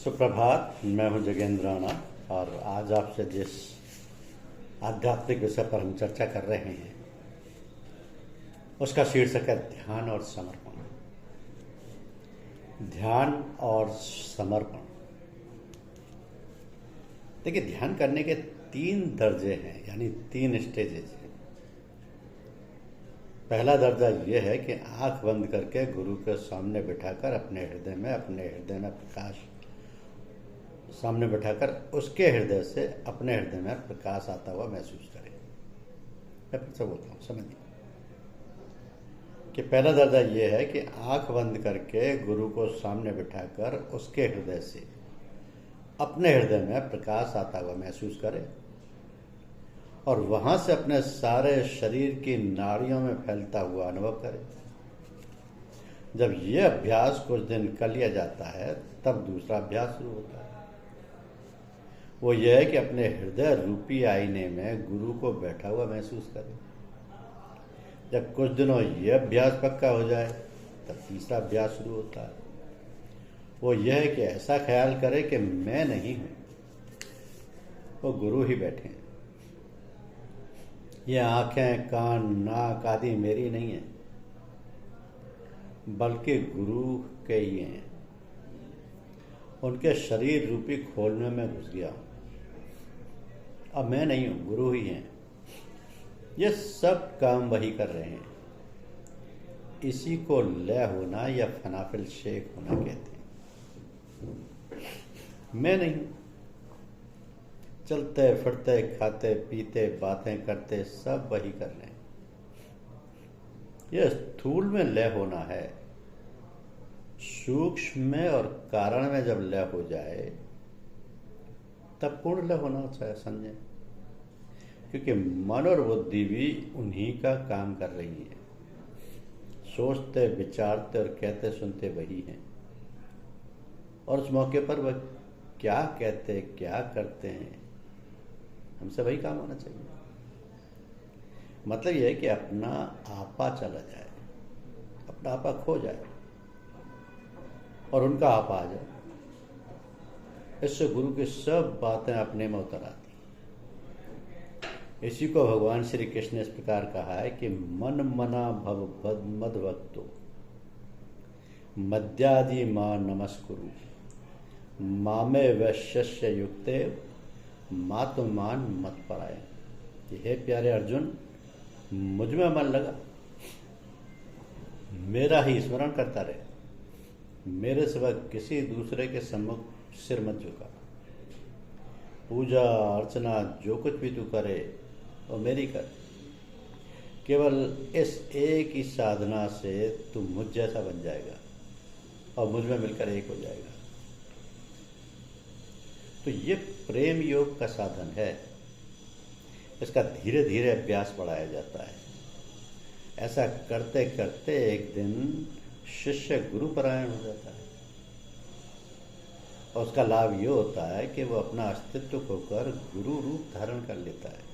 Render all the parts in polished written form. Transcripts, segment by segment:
सुप्रभात। मैं हूं जगेंद्र राणा और आज आपसे जिस आध्यात्मिक विषय पर हम चर्चा कर रहे हैं उसका शीर्षक है ध्यान और समर्पण। ध्यान और समर्पण। देखिए, ध्यान करने के 3 दर्जे हैं, यानी 3 स्टेजेस हैं। पहला दर्जा यह है कि आंख बंद करके गुरु के सामने बिठाकर अपने हृदय में प्रकाश सामने बिठाकर उसके हृदय से अपने हृदय में प्रकाश आता हुआ महसूस करें। मैं फिर से बोलता हूँ, समझिए कि पहला दर्जा यह है कि आंख बंद करके गुरु को सामने बिठाकर उसके हृदय से अपने हृदय में प्रकाश आता हुआ महसूस करें और वहां से अपने सारे शरीर की नाड़ियों में फैलता हुआ अनुभव करें। जब यह अभ्यास कुछ दिन कर लिया जाता है तब दूसरा अभ्यास शुरू होता है। वो यह है कि अपने हृदय रूपी आईने में गुरु को बैठा हुआ महसूस करें। जब कुछ दिनों यह अभ्यास पक्का हो जाए तब तीसरा अभ्यास शुरू होता है। वो यह है कि ऐसा ख्याल करे कि मैं नहीं हूं, वो गुरु ही बैठे हैं। ये आंखें, कान, नाक आदि मेरी नहीं है, बल्कि गुरु के ही हैं। उनके शरीर रूपी खोल में मैं घुस गया हूं। अब मैं नहीं हूं, गुरु ही हैं। ये सब काम वही कर रहे हैं। इसी को लय होना या फनाफिल शेख होना कहते हैं। मैं नहीं हूं। चलते फिरते, खाते पीते, बातें करते सब वही कर रहे हैं। यह स्थूल में लय होना है। सूक्ष्म में और कारण में जब लय हो जाए तब पूर्ण लय होना चाहिए, समझें। क्योंकि मन और बुद्धि भी उन्हीं का काम कर रही है। सोचते, विचारते और कहते सुनते वही हैं। और उस मौके पर वह क्या कहते, क्या करते हैं, हमसे वही काम होना चाहिए। मतलब यह है कि अपना आपा चला जाए, अपना आपा खो जाए और उनका आपा आ जाए। इससे गुरु की सब बातें अपने में उतर आती। इसी को भगवान श्री कृष्ण ने इस प्रकार कहा है कि मन मना भव मद भक्तो मद्यादि मां नमस्कुरु मामे वैश्य युक्ते मातुमान मत परायण। हे प्यारे अर्जुन, मुझ में मन लगा, मेरा ही स्मरण करता रहे, मेरे सिवा किसी दूसरे के सम्मुख सिर मत झुका। पूजा अर्चना जो कुछ भी तू करे वो मेरी कर। केवल इस एक ही साधना से तू मुझ जैसा बन जाएगा और मुझ में मिलकर एक हो जाएगा। तो ये प्रेम योग का साधन है। इसका धीरे धीरे अभ्यास बढ़ाया जाता है। ऐसा करते करते एक दिन शिष्य गुरु परायण हो जाता है और उसका लाभ ये होता है कि वो अपना अस्तित्व खोकर गुरु रूप धारण कर लेता है।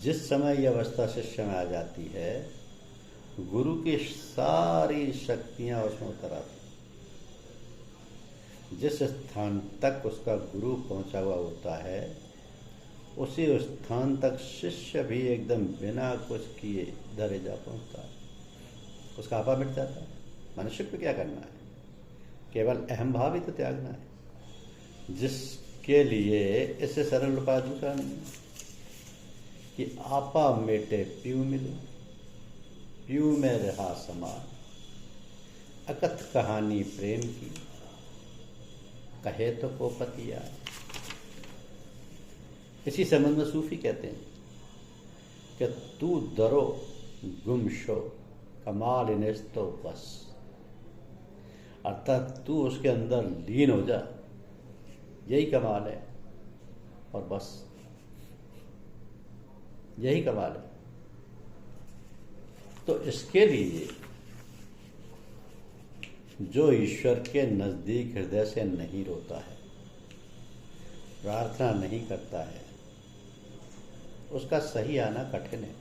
जिस समय यह अवस्था शिष्य में आ जाती है, गुरु की सारी शक्तियां उसमें उतर आती। जिस स्थान तक उसका गुरु पहुंचा हुआ होता है उसी स्थान तक शिष्य भी एकदम बिना कुछ किए धरे जा पहुंचता है। उसका आपा मिट जाता है। मनुष्य को क्या करना है? केवल अहम भाव ही तो त्यागना है, जिसके लिए इससे सरल उपाय दूसरा नहीं है कि आपा मेटे पीऊ मिले, पीऊ में रहा समान, अकथ कहानी प्रेम की, कहे तो को पतिया। इसी संबंध में सूफी कहते हैं कि तू दरो गुमशो कमाल इनेस्तो बस। अर्थात तू उसके अंदर लीन हो जा, यही कमाल है और बस यही कमाल है। तो इसके लिए जो ईश्वर के नजदीक हृदय से नहीं रोता है, प्रार्थना नहीं करता है, उसका सही आना कठिन है।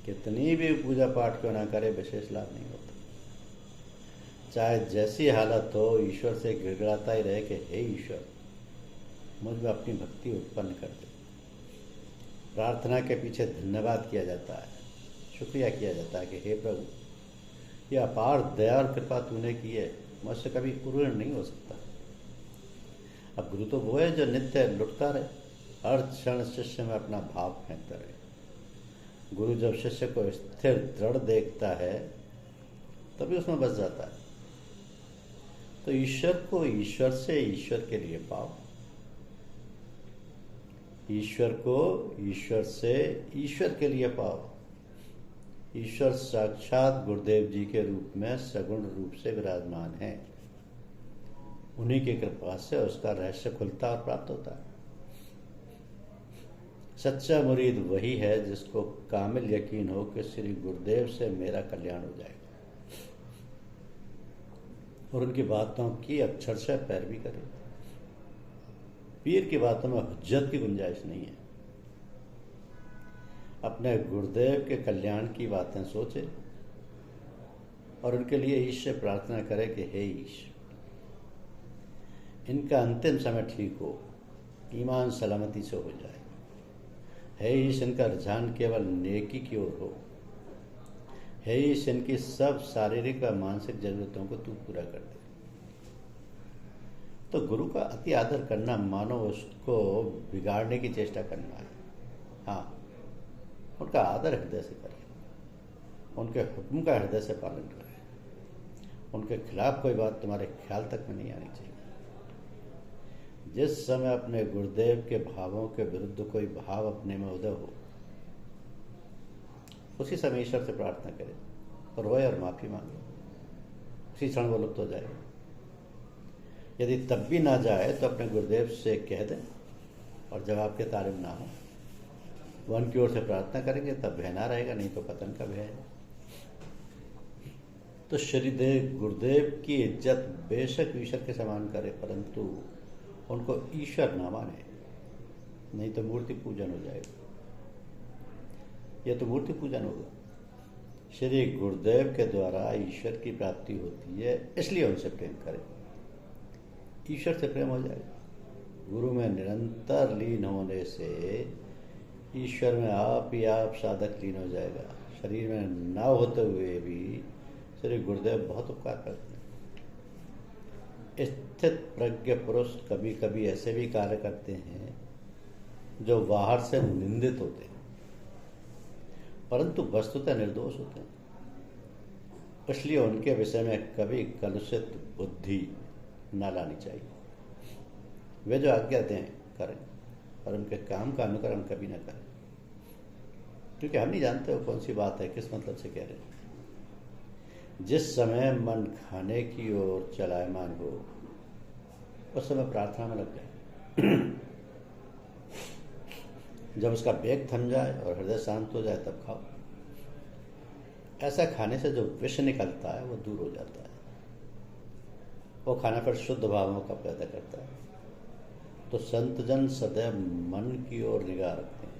कितनी भी पूजा पाठ क्यों ना करे, विशेष लाभ नहीं होता। चाहे जैसी हालत हो, ईश्वर से गिड़गिड़ाता ही रहे कि हे ईश्वर, मुझ में अपनी भक्ति उत्पन्न कर दे। प्रार्थना के पीछे धन्यवाद किया जाता है, शुक्रिया किया जाता है कि हे प्रभु, यह अपार दया और कृपा तूने की है, मुझसे कभी ऋण नहीं हो सकता। अब गुरु तो वो है जो नित्य लुटता रहे, हर क्षण शिष्य में अपना भाव फेंकता रहे। गुरु जब शिष्य को स्थिर दृढ़ देखता है तभी उसमें बस जाता है। तो ईश्वर को ईश्वर से ईश्वर के लिए पाओ, ईश्वर को ईश्वर से ईश्वर के लिए पाओ। ईश्वर साक्षात गुरुदेव जी के रूप में सगुण रूप से विराजमान है। उन्हीं की कृपा से उसका रहस्य खुलता और प्राप्त होता है। सच्चा मुरीद वही है जिसको कामिल यकीन हो कि श्री गुरुदेव से मेरा कल्याण हो जाएगा और उनकी बातों की अक्षरशः पैरवी करे। पीर की बातों में हुज्जत की गुंजाइश नहीं है। अपने गुरुदेव के कल्याण की बातें सोचे और उनके लिए ईश से प्रार्थना करे कि हे ईश, इनका अंतिम समय ठीक हो, ईमान सलामती से हो जाए। हे ईश, इनका रुझान केवल नेकी की ओर हो। हे ईश, इनकी सब शारीरिक व मानसिक जरूरतों को तू पूरा कर दे। तो गुरु का अति आदर करना मानो उसको बिगाड़ने की चेष्टा करना है। हाँ, उनका आदर हृदय से करें, उनके हुक्म का हृदय से पालन करें। उनके खिलाफ कोई बात तुम्हारे ख्याल तक में नहीं आनी चाहिए। जिस समय अपने गुरुदेव के भावों के विरुद्ध कोई भाव अपने में उदय हो, उसी समय ईश्वर से प्रार्थना करें और रोए और माफी मांगे। उसी क्षण वो लुप्त हो जाएगा। यदि तब भी ना जाए तो अपने गुरुदेव से कह दें और जवाब के तारिफ ना हो, वन की ओर से प्रार्थना करेंगे तब भय ना रहेगा, नहीं तो पतन का भय है। तो श्री गुरुदेव की इज्जत बेशक ईश्वर के समान करे, परंतु उनको ईश्वर ना माने, नहीं तो मूर्ति पूजन हो जाएगा। यह तो मूर्ति पूजन होगा। श्री गुरुदेव के द्वारा ईश्वर की प्राप्ति होती है, इसलिए उनसे प्रेम करें, ईश्वर से प्रेम हो जाएगा। गुरु में निरंतर लीन होने से ईश्वर में आप ही आप साधक लीन हो जाएगा। शरीर में ना होते हुए भी श्री गुरुदेव बहुत उपकार करते हैं। स्थित प्रज्ञ पुरुष कभी कभी ऐसे भी कार्य करते हैं जो बाहर से निंदित होते हैं, परंतु वस्तुतः निर्दोष होते हैं। इसलिए उनके विषय में कभी कलुषित बुद्धि न लानी चाहिए। वे जो आज्ञा दें करें, पर उनके काम का अनुकरण कभी न करें, क्योंकि हम नहीं जानते वो कौन सी बात है, किस मतलब से कह रहे हैं। जिस समय मन खाने की ओर चलायमान हो, उस समय प्रार्थना में लग जाए। जब उसका वेग थम जाए और हृदय शांत हो जाए तब खाओ। ऐसा खाने से जो विष निकलता है वो दूर हो जाता है। वो खाना फिर शुद्ध भावों का पैदा करता है। तो संतजन सदैव मन की ओर निगाह रखते हैं,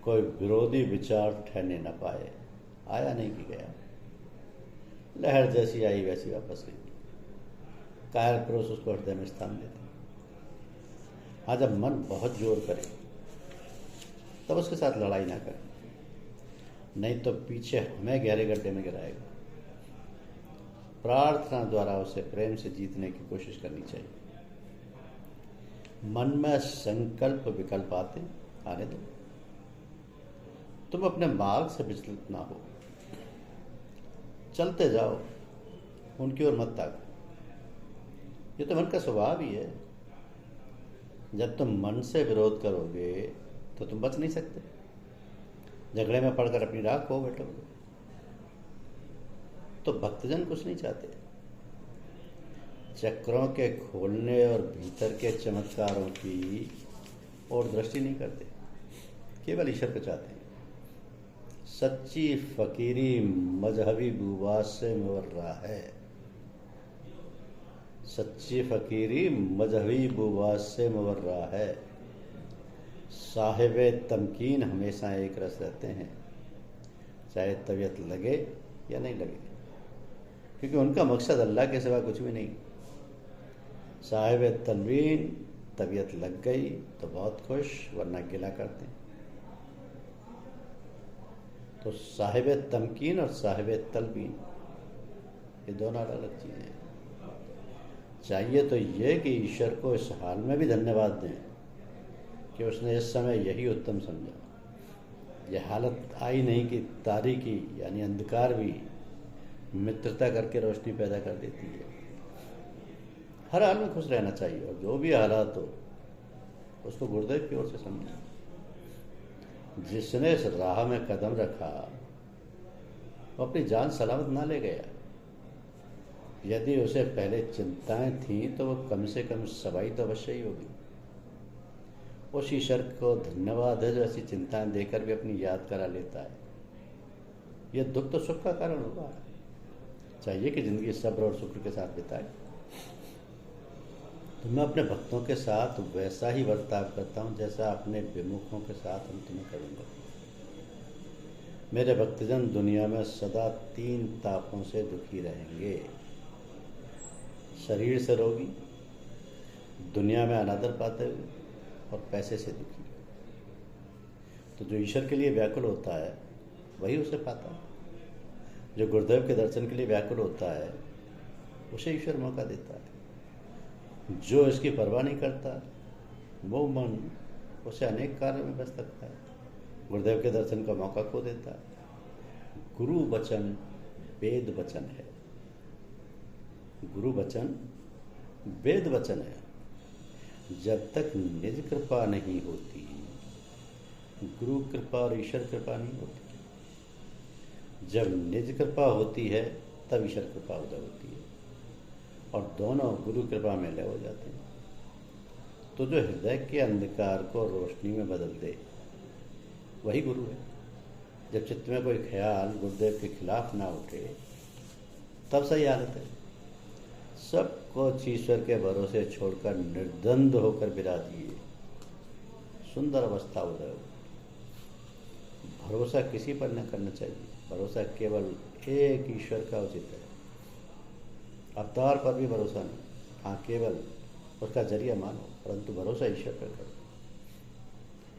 कोई विरोधी विचार ठहरने न पाए। आया नहीं कि गया, लहर जैसी आई वैसी वापस गई। कायर पुरुष उसको हृदय में स्थान देते हैं। हाँ, जब मन बहुत जोर करे तब उसके साथ लड़ाई ना करें, नहीं तो पीछे हमें गहरे गड्ढे में गिराएगा। प्रार्थना द्वारा उसे प्रेम से जीतने की कोशिश करनी चाहिए। मन में संकल्प विकल्प आने दो। तुम अपने मार्ग से विचलित ना हो, चलते जाओ, उनकी ओर मत ताको। ये तो मन का स्वभाव ही है। जब तुम मन से विरोध करोगे तो तुम बच नहीं सकते। झगड़े में पड़कर अपनी राह खो बैठोगे। तो भक्तजन कुछ नहीं चाहते। चक्रों के खोलने और भीतर के चमत्कारों की और दृष्टि नहीं करते, केवल ईश्वर को चाहते हैं। सच्ची फकीरी मजहबी बुवास से मुवर्रा है। सच्ची फकीरी मजहबी बुवास से मुवर्रा है। साहिबे तमकीन हमेशा एक रस रहते हैं, चाहे तबीयत लगे या नहीं लगे। क्योंकि उनका मकसद अल्लाह के सिवा कुछ भी नहीं। साहिब तलवीन, तबीयत लग गई तो बहुत खुश, वरना गिला करते हैं। तो साहिब तमकीन और साहिब तलवीन ये दोनों अलग अलग चीज़ें हैं। चाहिए तो ये कि ईश्वर को इस हाल में भी धन्यवाद दें कि उसने इस समय यही उत्तम समझा। यह हालत आई नहीं कि तारीकी यानी अंधकार भी मित्रता करके रोशनी पैदा कर देती है। हर हाल में खुश रहना चाहिए और जो भी हालात हो उसको गुरुदेव की ओर से समझें। जिसने इस राह में कदम रखा वो अपनी जान सलामत ना ले गया। यदि उसे पहले चिंताएं थीं तो वो कम से कम सवाई तो अवश्य ही होगी। उस ईश्वर को धन्यवाद है जो ऐसी चिंताएं देकर भी अपनी याद करा लेता है। यह दुख तो सुख का कारण होगा। चाहिए कि जिंदगी सब्र और शुक्र के साथ बिताए। तो मैं अपने भक्तों के साथ वैसा ही बर्ताव करता हूँ जैसा अपने विमुखों के साथ हम तुम्हें करूँगा। मेरे भक्तजन दुनिया में सदा 3 तापों से दुखी रहेंगे। शरीर से रोगी, दुनिया में अनादर पाते हुए और पैसे से दुखी। तो जो ईश्वर के लिए व्याकुल होता है वही उसे पाता है। जो गुरुदेव के दर्शन के लिए व्याकुल होता है उसे ईश्वर मौका देता है। जो इसकी परवाह नहीं करता वो मन उसे अनेक कार्यों में व्यस्त रखता है, गुरुदेव के दर्शन का मौका खो देता है। गुरु वचन वेद वचन है। गुरु वचन वेद वचन है। जब तक निज कृपा नहीं होती, गुरु कृपा और ईश्वर कृपा नहीं होती। जब निज कृपा होती है तब ईश्वर कृपा उदय होती है और दोनों गुरु कृपा में लय हो जाते हैं। तो जो हृदय के अंधकार को रोशनी में बदल दे वही गुरु है। जब चित्त में कोई ख्याल गुरुदेव के खिलाफ ना उठे तब सही हालत है। सबको ईश्वर के भरोसे छोड़कर निर्द्वंद होकर विराजिए, सुंदर अवस्था उदय हो। भरोसा किसी पर न करना चाहिए। भरोसा केवल एक ईश्वर का उचित है। अवतार पर भी भरोसा नहीं, हाँ केवल उसका जरिया मानो, परंतु भरोसा ईश्वर पर करो।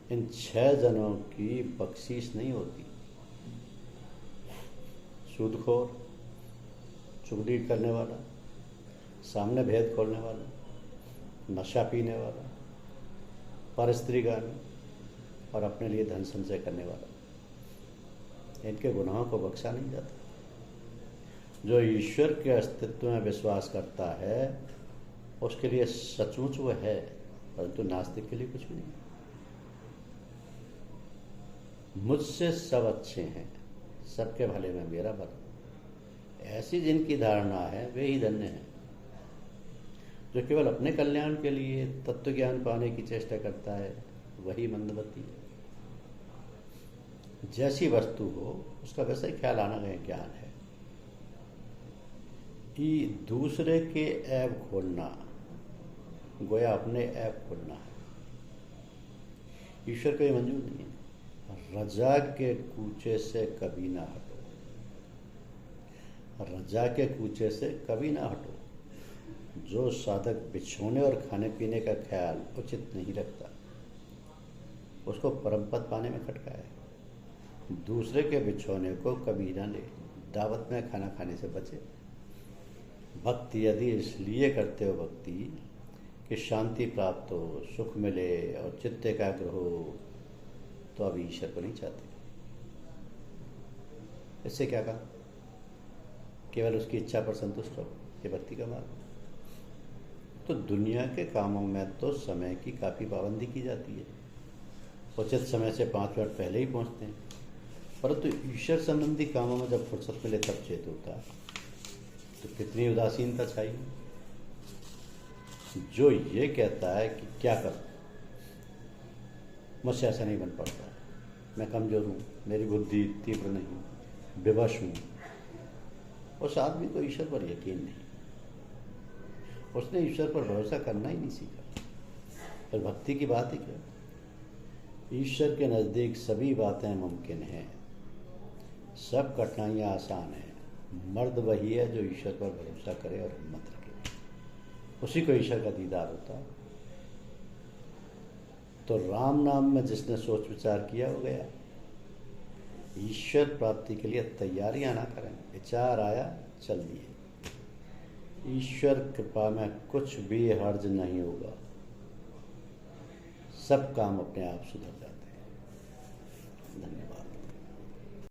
इन 6 जनों की बख्शीश नहीं होती। सूदखोर, चुगली करने वाला, सामने भेद खोलने वाला, नशा पीने वाला, परस्त्रीगामी और अपने लिए धन संचय करने वाला, इनके गुनाहों को बख्शा नहीं जाता। जो ईश्वर के अस्तित्व में विश्वास करता है उसके लिए सचमुच वो है, परंतु नास्तिक के लिए कुछ भी नहीं। मुझसे सब अच्छे हैं, सबके भले में मेरा भला, ऐसी जिनकी धारणा है वे ही धन्य हैं। जो केवल अपने कल्याण के लिए तत्व ज्ञान पाने की चेष्टा करता है वही मंदमती है। जैसी वस्तु हो उसका वैसा ही ख्याल आना गया ज्ञान है। कि दूसरे के ऐब खोलना गोया अपने ऐब खोलना है। ईश्वर को ये मंजूर नहीं है। रजा के कूचे से कभी ना हटो। रजा के कूचे से कभी ना हटो। जो साधक बिछोने और खाने पीने का ख्याल उचित नहीं रखता उसको परमपद पाने में खटका है। दूसरे के बिछोने को कभी ना ले, दावत में खाना खाने से बचे। भक्ति यदि इसलिए करते हो भक्ति कि शांति प्राप्त हो, सुख मिले और चित्त एकाग्र हो, तो अभी ईश्वर को नहीं चाहते। इससे क्या कहा? केवल उसकी इच्छा पर संतुष्ट हो, ये भक्ति का मार्ग। तो दुनिया के कामों में तो समय की काफ़ी पाबंदी की जाती है। उचित समय से 5 मिनट पहले ही पहुंचते हैं, परंतु ईश्वर संबंधी कामों में जब फुर्सत मिले तब चेत होता है। तो कितनी उदासीनता चाहिए। जो ये कहता है कि क्या करूं, मुझसे ऐसा नहीं बन पड़ता, मैं कमजोर हूँ, मेरी बुद्धि तीव्र नहीं, विवश हूँ, उस आदमी को ईश्वर पर यकीन नहीं। उसने ईश्वर पर भरोसा करना ही नहीं सीखा। फिर भक्ति की बात ही क्या। ईश्वर के नज़दीक सभी बातें मुमकिन हैं, सब कठिनाइयाँ आसान हैं। मर्द वही है जो ईश्वर पर भरोसा करे और हिम्मत रखे, उसी को ईश्वर का दीदार होता है। तो राम नाम में जिसने सोच विचार किया वो गया। ईश्वर प्राप्ति के लिए तैयारियां ना करें, विचार आया चल दिए। ईश्वर कृपा में कुछ भी हर्ज नहीं होगा, सब काम अपने आप सुधर जाते हैं। धन्यवाद।